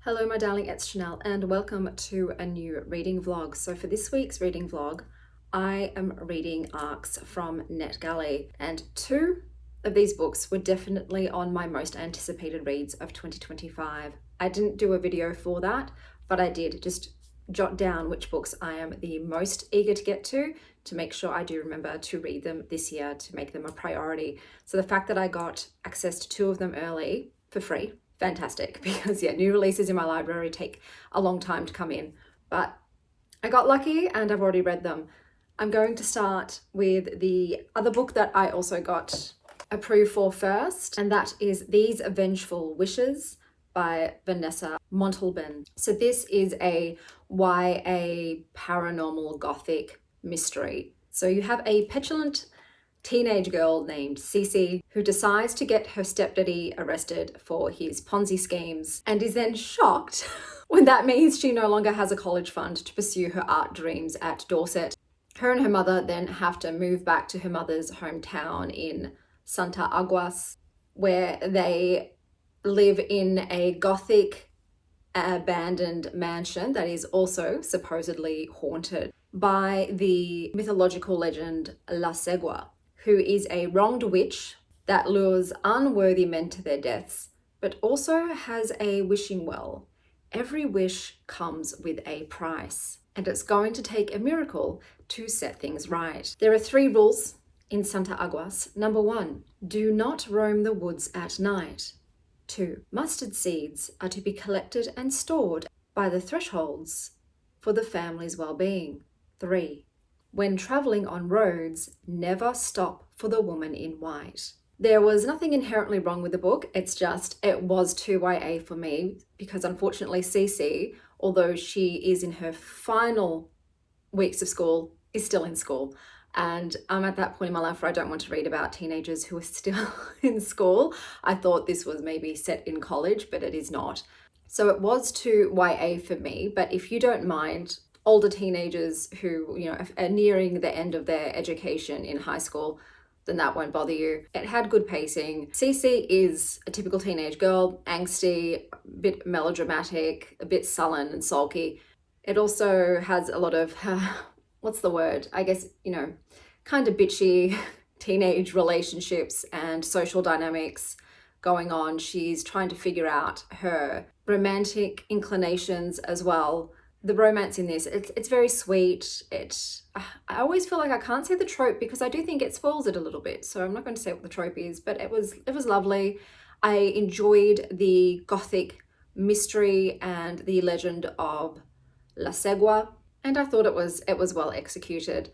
Hello my darling, it's Chanel and welcome to a new reading vlog. So for this week's reading vlog, I am reading arcs from NetGalley, and two of these books were definitely on my most anticipated reads of 2025. I didn't do a video for that, but I did just jot down which books I am the most eager to get to make sure I do remember to read them this year, to make them a priority. So the fact that I got access to two of them early for free, fantastic, because new releases in my library take a long time to come in, but I got lucky and I've already read them. I'm going to start with the other book that I also got approved for first, and that is These Vengeful Wishes by Vanessa Montalban. So this is a YA paranormal gothic mystery. So you have a petulant teenage girl named Cece who decides to get her stepdaddy arrested for his Ponzi schemes and is then shocked when that means she no longer has a college fund to pursue her art dreams at Dorset. Her and her mother then have to move back to her mother's hometown in Santa Aguas, where they live in a gothic abandoned mansion that is also supposedly haunted by the mythological legend La Segua, who is a wronged witch that lures unworthy men to their deaths, but also has a wishing well. Every wish comes with a price, and it's going to take a miracle to set things right. There are 3 rules in Santa Aguas. Number 1, do not roam the woods at night. 2, mustard seeds are to be collected and stored by the thresholds for the family's well-being. 3, when traveling on roads, never stop for the woman in white. There was nothing inherently wrong with the book. It's just, it was too YA for me because unfortunately Cece, although she is in her final weeks of school, is still in school. And I'm at that point in my life where I don't want to read about teenagers who are still in school. I thought this was maybe set in college, but it is not. So it was too YA for me, but if you don't mind older teenagers who, are nearing the end of their education in high school, then that won't bother you. It had good pacing. Cece is a typical teenage girl, angsty, a bit melodramatic, a bit sullen and sulky. It also has a lot of, what's the word? I guess, kind of bitchy teenage relationships and social dynamics going on. She's trying to figure out her romantic inclinations as well. The romance in this, it's very sweet. I always feel like I can't say the trope because I do think it spoils it a little bit. So I'm not going to say what the trope is, but it was lovely. I enjoyed the gothic mystery and the legend of La Segua, and I thought it was well executed.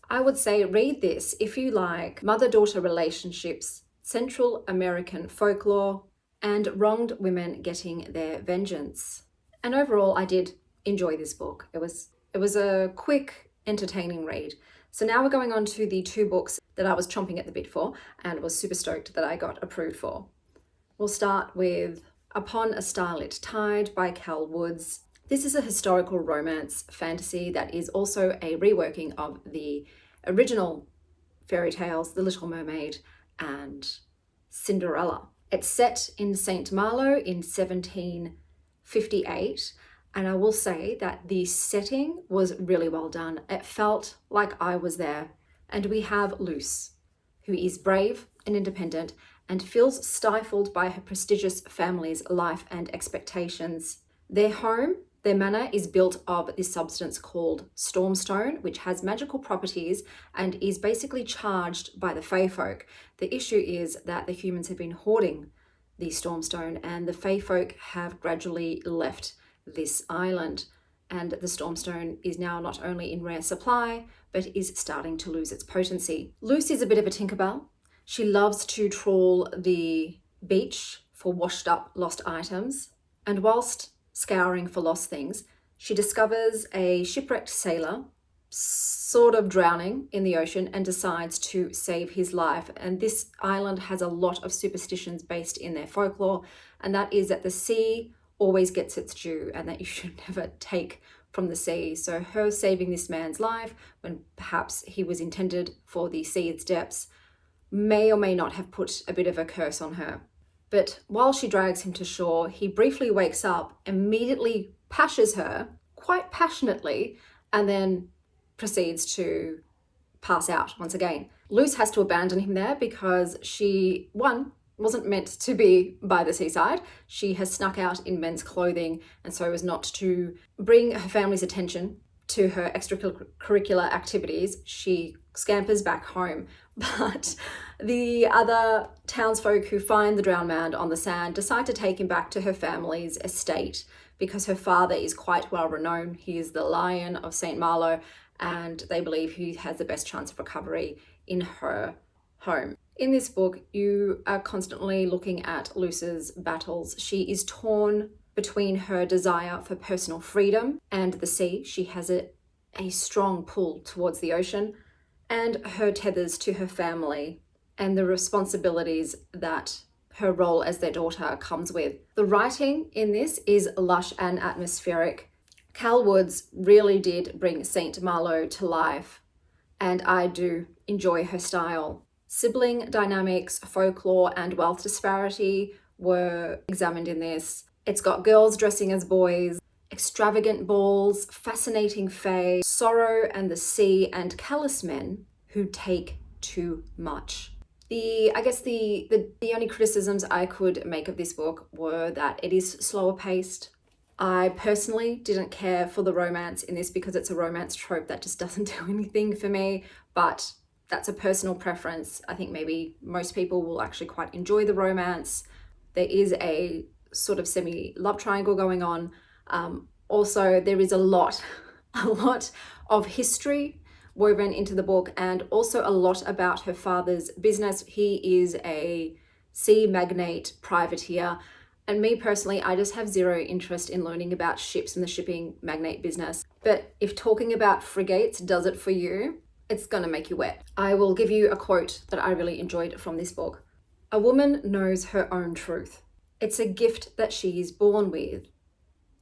I would say read this if you like mother-daughter relationships, Central American folklore, and wronged women getting their vengeance. And overall, I did enjoy this book. It was a quick, entertaining read. So now we're going on to the 2 books that I was chomping at the bit for and was super stoked that I got approved for. We'll start with Upon a Starlit Tide by Kell Woods. This is a historical romance fantasy that is also a reworking of the original fairy tales, The Little Mermaid and Cinderella. It's set in St. Malo in 1758. And I will say that the setting was really well done. It felt like I was there. And we have Luce, who is brave and independent and feels stifled by her prestigious family's life and expectations. Their home, their manor, is built of this substance called stormstone, which has magical properties and is basically charged by the fae folk. The issue is that the humans have been hoarding the stormstone and the fae folk have gradually left this island, and the stormstone is now not only in rare supply but is starting to lose its potency. Lucy is a bit of a Tinkerbell. She loves to trawl the beach for washed up lost items, and whilst scouring for lost things, she discovers a shipwrecked sailor sort of drowning in the ocean and decides to save his life. And this island has a lot of superstitions based in their folklore, and that is that the sea always gets its due and that you should never take from the sea. So her saving this man's life when perhaps he was intended for the sea's depths may or may not have put a bit of a curse on her. But while she drags him to shore, he briefly wakes up, immediately pashes her quite passionately, and then proceeds to pass out once again. Luce has to abandon him there because she, one, wasn't meant to be by the seaside. She has snuck out in men's clothing and so as not to bring her family's attention to her extracurricular activities. She scampers back home. But the other townsfolk who find the drowned man on the sand decide to take him back to her family's estate because her father is quite well renowned. He is the Lion of St. Malo, and they believe he has the best chance of recovery in her home. In this book, you are constantly looking at Luce's battles. She is torn between her desire for personal freedom and the sea. She has a strong pull towards the ocean, and her tethers to her family and the responsibilities that her role as their daughter comes with. The writing in this is lush and atmospheric. Cal Woods really did bring St. Malo to life, and I do enjoy her style. Sibling dynamics, folklore, and wealth disparity were examined in this. It's got girls dressing as boys, extravagant balls, fascinating fae, sorrow and the sea, and callous men who take too much. The only criticisms I could make of this book were that it is slower paced. I personally didn't care for the romance in this because it's a romance trope that just doesn't do anything for me, but that's a personal preference. I think maybe most people will actually quite enjoy the romance. There is a sort of semi-love triangle going on. Also, there is a lot of history woven into the book, and also a lot about her father's business. He is a sea magnate privateer, and me personally, I just have zero interest in learning about ships and the shipping magnate business. But if talking about frigates does it for you, it's gonna make you wet. I will give you a quote that I really enjoyed from this book. "A woman knows her own truth. It's a gift that she is born with,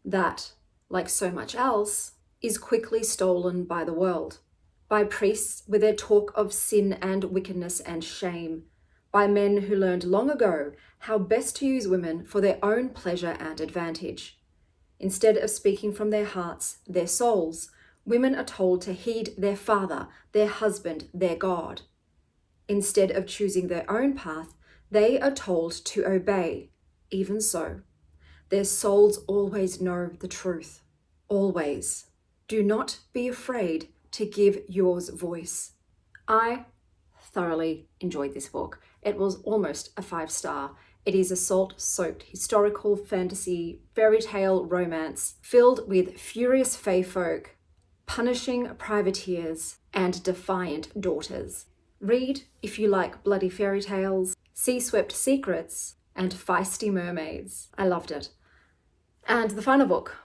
that, like so much else, is quickly stolen by the world, by priests with their talk of sin and wickedness and shame, by men who learned long ago how best to use women for their own pleasure and advantage. Instead of speaking from their hearts, their souls, women are told to heed their father, their husband, their God. Instead of choosing their own path, they are told to obey. Even so, their souls always know the truth. Always. Do not be afraid to give yours voice." I thoroughly enjoyed this book. It was almost a 5-star. It is a salt-soaked historical fantasy fairy tale romance filled with furious fae folk, punishing privateers, and defiant daughters. Read if you like bloody fairy tales, sea-swept secrets, and feisty mermaids. I loved it. And the final book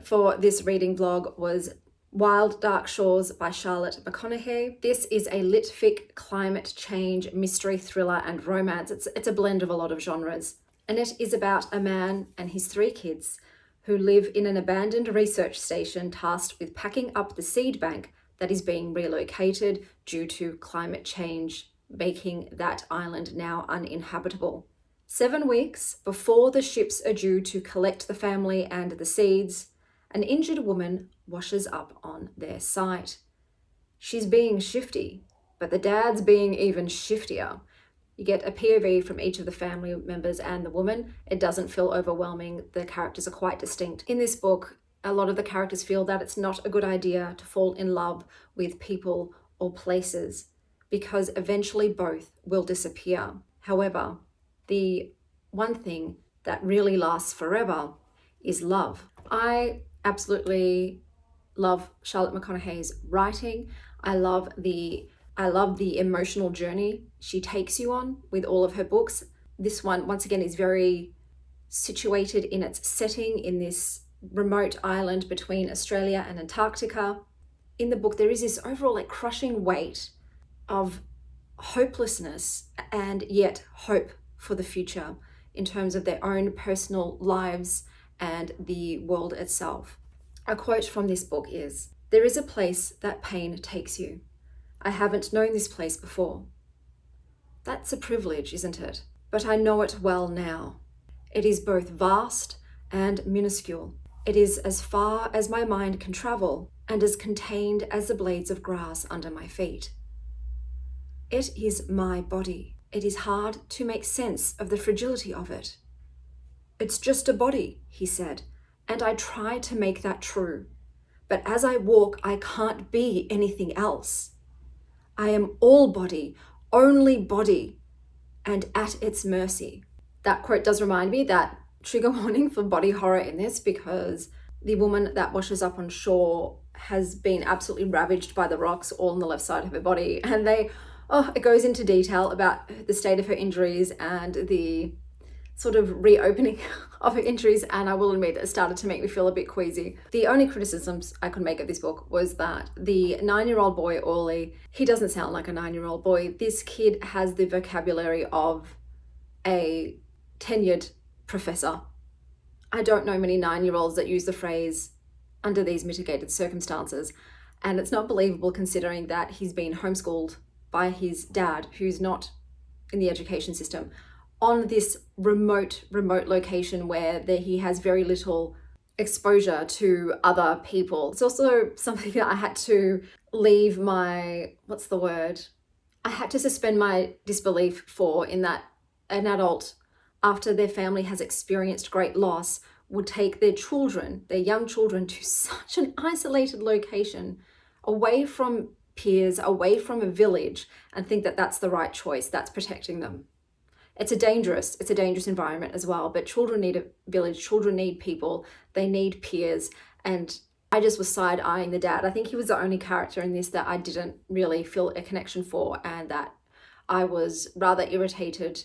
for this reading vlog was Wild Dark Shores by Charlotte McConaghy. This is a litfic climate change mystery thriller and romance. It's a blend of a lot of genres. And it is about a man and his 3 kids who live in an abandoned research station tasked with packing up the seed bank that is being relocated due to climate change, making that island now uninhabitable. 7 weeks before the ships are due to collect the family and the seeds, an injured woman washes up on their site. She's being shifty, but the dad's being even shiftier. You get a POV from each of the family members and the woman. It doesn't feel overwhelming. The characters are quite distinct. In this book, a lot of the characters feel that it's not a good idea to fall in love with people or places because eventually both will disappear. However, the one thing that really lasts forever is love. I absolutely love Charlotte McConaghy's writing. I love the emotional journey she takes you on with all of her books. This one, once again, is very situated in its setting in this remote island between Australia and Antarctica. In the book, there is this overall crushing weight of hopelessness and yet hope for the future in terms of their own personal lives and the world itself. A quote from this book is, "There is a place that pain takes you. I haven't known this place before." That's a privilege, isn't it? but I know it well now. It is both vast and minuscule. It is as far as my mind can travel and as contained as the blades of grass under my feet. It is my body. It is hard to make sense of the fragility of it. It's just a body, he said, and I try to make that true. But as I walk, I can't be anything else. I am all body, only body, and at its mercy. That quote does remind me that trigger warning for body horror in this, because the woman that washes up on shore has been absolutely ravaged by the rocks all on the left side of her body. And it goes into detail about the state of her injuries and the sort of reopening of her injuries, and I will admit that it started to make me feel a bit queasy. The only criticisms I could make of this book was that the 9-year-old boy, Orly, he doesn't sound like a 9-year-old boy. This kid has the vocabulary of a tenured professor. I don't know many 9-year-olds that use the phrase under these mitigated circumstances, and it's not believable considering that he's been homeschooled by his dad, who's not in the education system, on this remote location where he has very little exposure to other people. It's also something that I had to leave my, I had to suspend my disbelief for, in that an adult, after their family has experienced great loss, would take their children, their young children, to such an isolated location, away from peers, away from a village, and think that that's the right choice, that's protecting them. It's a dangerous environment as well, but children need a village, children need people, they need peers. And I just was side-eyeing the dad. I think he was the only character in this that I didn't really feel a connection for, and that I was rather irritated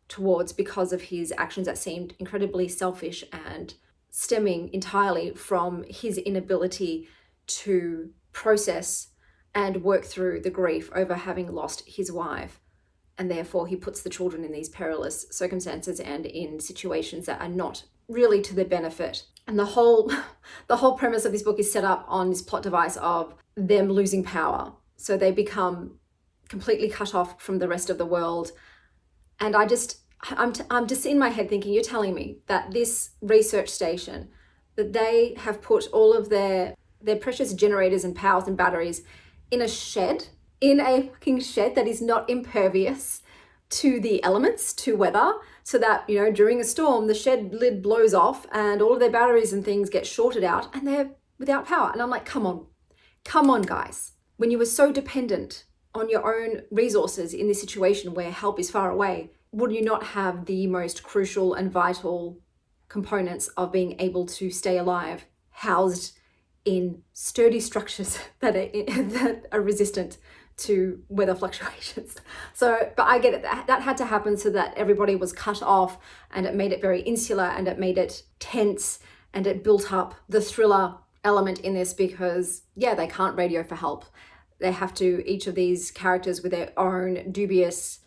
towards because of his actions that seemed incredibly selfish and stemming entirely from his inability to process and work through the grief over having lost his wife. And therefore he puts the children in these perilous circumstances and in situations that are not really to their benefit. And the whole premise of this book is set up on this plot device of them losing power. So they become completely cut off from the rest of the world. And I'm just in my head thinking, you're telling me that this research station, that they have put all of their precious generators and powers and batteries in a shed, in a fucking shed that is not impervious to the elements, to weather, so that, during a storm, the shed lid blows off and all of their batteries and things get shorted out and they're without power. And I'm like, come on, guys. When you were so dependent on your own resources in this situation where help is far away, would you not have the most crucial and vital components of being able to stay alive housed in sturdy structures that are resistant to weather fluctuations? But I get it. That had to happen so that everybody was cut off, and it made it very insular, and it made it tense, and it built up the thriller element in this because, they can't radio for help. They have to, each of these characters with their own dubious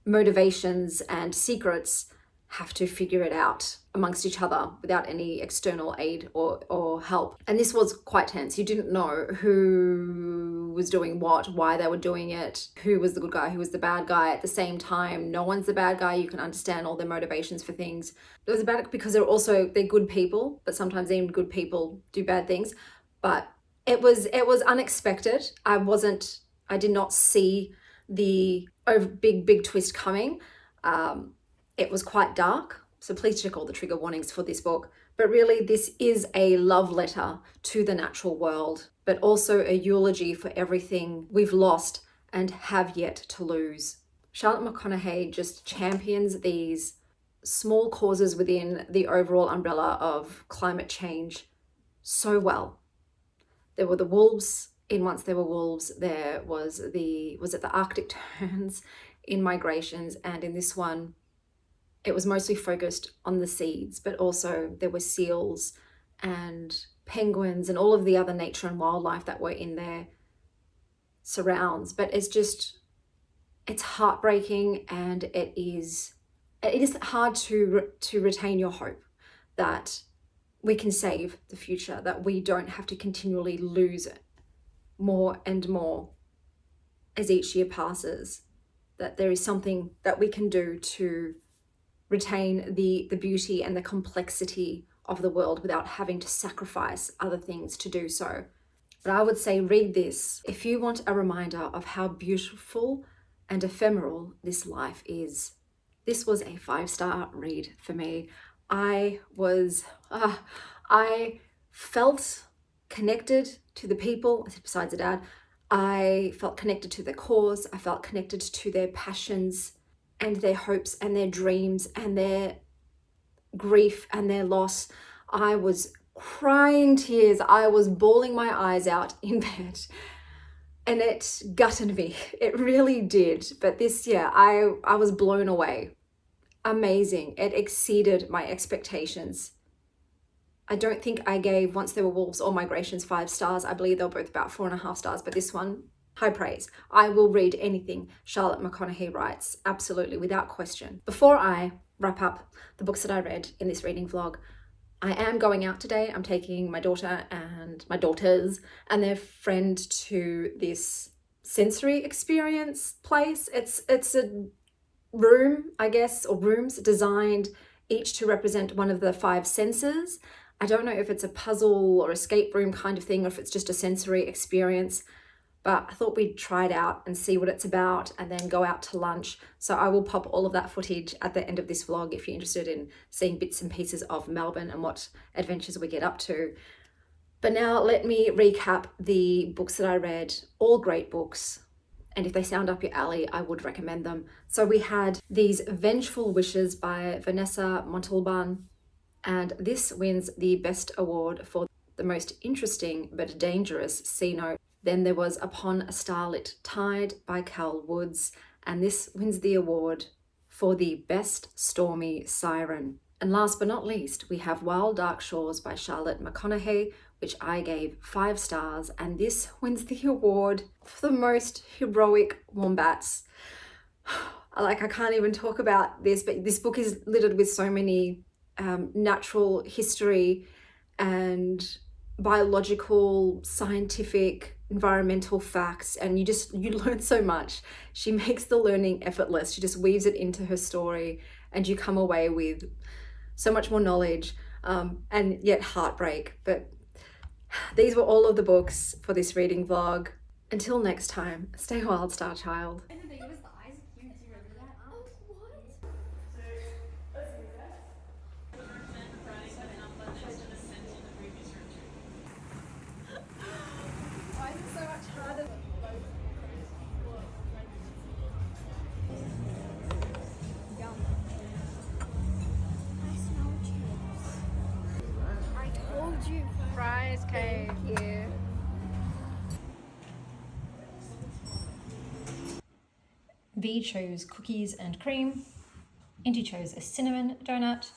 motivations and secrets, have to figure it out amongst each other without any external aid or help. And this was quite tense. You didn't know who was doing what, why they were doing it, who was the good guy, who was the bad guy. At the same time, no one's the bad guy. You can understand all their motivations for things. It was bad because they're good people, but sometimes even good people do bad things. But it was unexpected. I did not see the big twist coming. It was quite dark, so please check all the trigger warnings for this book. But really, this is a love letter to the natural world, but also a eulogy for everything we've lost and have yet to lose. Charlotte McConaghy just champions these small causes within the overall umbrella of climate change so well. There were the wolves in Once There Were Wolves. There was the Arctic terns in Migrations, and in this one, it was mostly focused on the seeds, but also there were seals and penguins and all of the other nature and wildlife that were in their surrounds. But it's heartbreaking, and it is hard to retain your hope that we can save the future, that we don't have to continually lose it more and more as each year passes. that there is something that we can do to retain the beauty and the complexity of the world without having to sacrifice other things to do so. But I would say read this if you want a reminder of how beautiful and ephemeral this life is. This was a 5-star read for me. I felt connected to the people, besides the dad. I felt connected to their cause. I felt connected to their passions and their hopes and their dreams and their grief and their loss. I was crying tears. I was bawling my eyes out in bed, and it gutted me. It really did. But this year, I was blown away. Amazing. It exceeded my expectations. I don't think I gave Once There Were Wolves or Migrations 5 stars. I believe they were both about 4.5 stars, but this one, high praise. I will read anything Charlotte McConaghy writes, absolutely, without question. Before I wrap up the books that I read in this reading vlog, I am going out today. I'm taking my daughter and my daughters and their friend to this sensory experience place. It's a room, I guess, or rooms designed each to represent one of the 5 senses. I don't know if it's a puzzle or escape room kind of thing, or if it's just a sensory experience, but I thought we'd try it out and see what it's about and then go out to lunch. So I will pop all of that footage at the end of this vlog if you're interested in seeing bits and pieces of Melbourne and what adventures we get up to. But now let me recap the books that I read, all great books. And if they sound up your alley, I would recommend them. So we had these Vengeful Wishes by Vanessa Montalban, and this wins the Best Award for the most interesting but dangerous C note. Then there was Upon a Starlit Tide by Kell Woods, and this wins the award for the Best Stormy Siren. And last but not least, we have Wild Dark Shores by Charlotte McConaghy, which I gave 5 stars, and this wins the award for the most heroic wombats. I can't even talk about this, but this book is littered with so many natural history and biological, scientific, environmental facts, and you learn so much. She makes the learning effortless. She just weaves it into her story, and you come away with so much more knowledge and yet heartbreak. But these were all of the books for this reading vlog. Until next time, stay wild, Star Child. Fries cake. Thank you. V chose cookies and cream. Indy chose a cinnamon donut.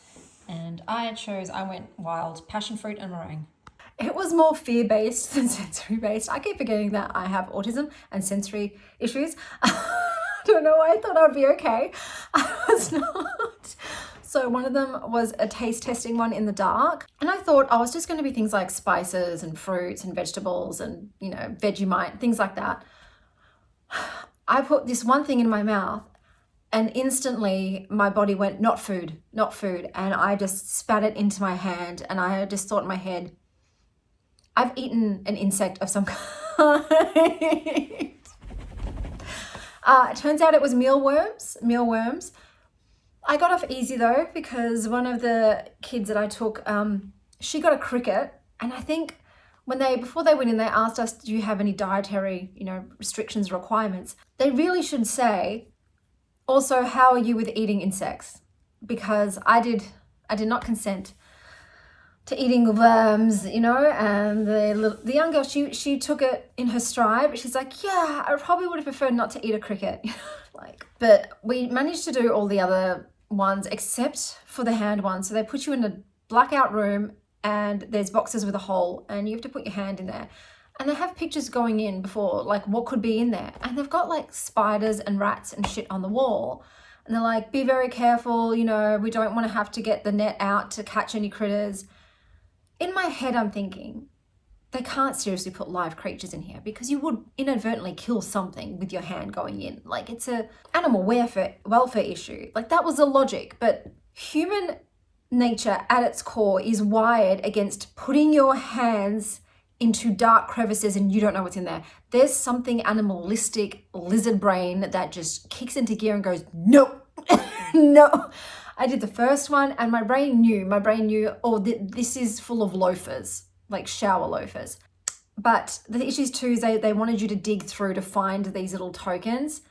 And I went wild, passion fruit and meringue. It was more fear-based than sensory-based. I keep forgetting that I have autism and sensory issues. I don't know why I thought I'd be okay. I was not. So one of them was a taste testing one in the dark. And I thought I was just going to be things like spices and fruits and vegetables and, Vegemite, things like that. I put this one thing in my mouth and instantly my body went, not food, not food. And I just spat it into my hand, and I just thought in my head, I've eaten an insect of some kind. It turns out it was mealworms. I got off easy though, because one of the kids that I took, she got a cricket, and I think before they went in, they asked us, do you have any dietary, restrictions, requirements? They really should say, also, how are you with eating insects? Because I did not consent to eating worms, and the young girl, she took it in her stride, but she's like, yeah, I probably would have preferred not to eat a cricket. But we managed to do all the other ones except for the hand one. So they put you in a blackout room, and there's boxes with a hole, and you have to put your hand in there. And they have pictures going in before, what could be in there. And they've got spiders and rats and shit on the wall. And they're like, be very careful, we don't want to have to get the net out to catch any critters. In my head, I'm thinking, they can't seriously put live creatures in here because you would inadvertently kill something with your hand going in. Like, it's a animal welfare issue. Like, that was the logic. But human nature at its core is wired against putting your hands into dark crevices and you don't know what's in there. There's something animalistic, lizard brain that just kicks into gear and goes, no, no. I did the first one and my brain knew, oh, this is full of loafers, like shower loafers. But the issues too is they wanted you to dig through to find these little tokens.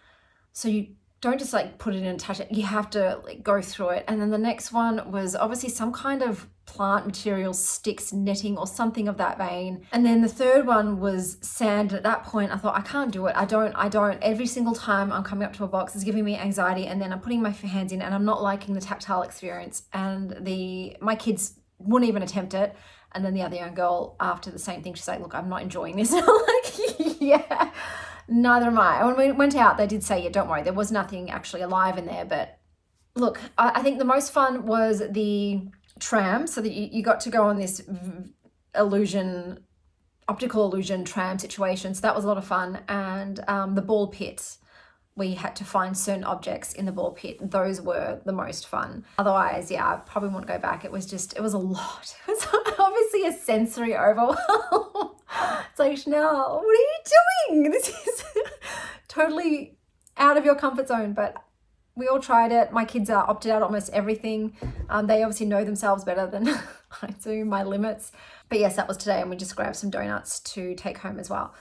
So you don't just like put it in and touch it. You have to like go through it. And then the next one was obviously some kind of plant material, sticks, netting or something of that vein. And then the third one was sand. At that point, I thought, I can't do it. I don't. Every single time I'm coming up to a box, it's giving me anxiety. And then I'm putting my hands in and I'm not liking the tactile experience. And my kids wouldn't even attempt it. And then the other young girl, after the same thing, she's like, look, I'm not enjoying this. I'm like, yeah. Neither am I. When we went out, they did say, yeah, don't worry, there was nothing actually alive in there. But look, I think the most fun was the tram, so that you got to go on this optical illusion tram situation. So that was a lot of fun. And the ball pit, we had to find certain objects in the ball pit. Those were the most fun. Otherwise, yeah, I probably won't go back. It was a lot. It was obviously a sensory overwhelm. It's like, Chanel, what are you doing? This is totally out of your comfort zone. But we all tried it. My kids are opted out almost everything. They obviously know themselves better than I do, my limits. But yes, that was today. And we just grabbed some donuts to take home as well.